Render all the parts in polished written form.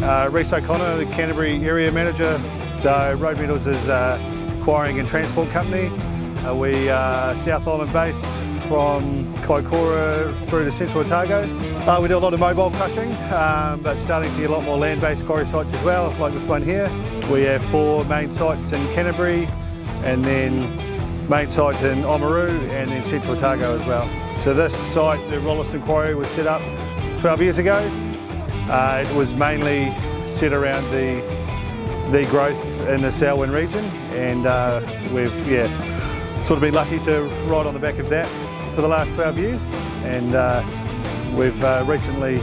Reece O'Connor, the Canterbury area manager. Road Metals is a quarrying and transport company. We are South Island based from Kaikoura through to Central Otago. We do a lot of mobile crushing, but starting to get a lot more land-based quarry sites as well, like this one here. We have 4 main sites in Canterbury, and then main site in Oamaru, and then Central Otago as well. So this site, the Rolleston Quarry, was set up 12 years ago. It was mainly set around the growth in the Selwyn region, and we've sort of been lucky to ride on the back of that for the last 12 years, and we've recently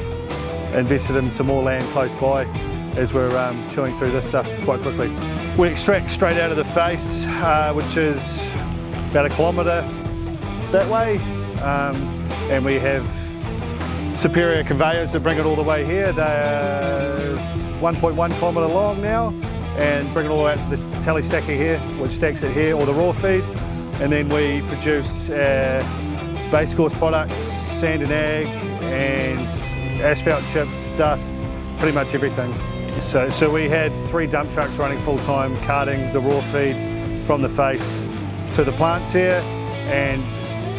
invested in some more land close by as we're chewing through this stuff quite quickly. We extract straight out of the face, which is about 1 kilometre that way, and we have superior conveyors that bring it all the way here. They're 1.1 kilometre long now, and bring it all out to this Telestacker here, which stacks it here, or the raw feed, and then we produce basecourse products, sand and ag, and asphalt chips, dust, pretty much everything. So we had 3 dump trucks running full time, carting the raw feed from the face to the plants here, and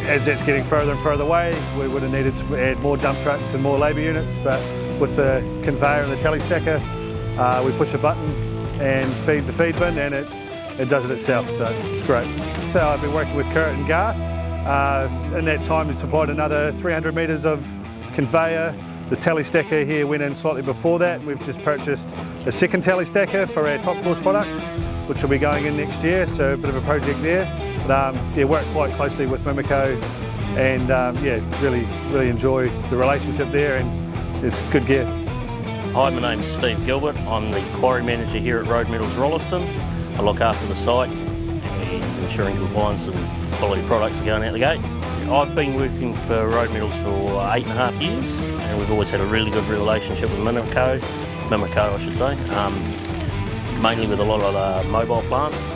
as that's getting further and further away, we would have needed to add more dump trucks and more labour units, but with the conveyor and the Telestacker, we push a button and feed the feed bin, and it does it itself, so it's great. So I've been working with Kurt and Garth. In that time, we supplied another 300 metres of conveyor. The Telestacker here went in slightly before that. We've just purchased a second Telestacker for our top course products, which will be going in next year, so a bit of a project there. But work quite closely with MIMICO, and really enjoy the relationship there, and it's good gear. Hi, my name's Steve Gilbert. I'm the Quarry Manager here at Road Metals Rolleston. I look after the site and ensuring compliance and quality products are going out the gate. I've been working for Road Metals for 8.5 years, and we've always had a really good relationship with MIMICO I should say, mainly with a lot of the mobile plants.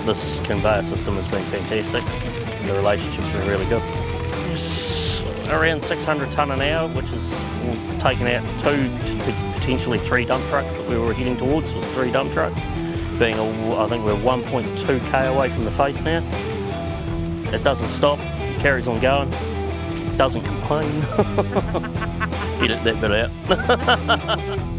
This conveyor system has been fantastic, and the relationship's been really good. It's around 600 tonne an hour, which is taking out 2 to potentially 3 dump trucks that we were heading towards, was 3 dump trucks. I think we're 1.2k away from the face now. It doesn't stop, it carries on going, doesn't complain. Edit that bit out.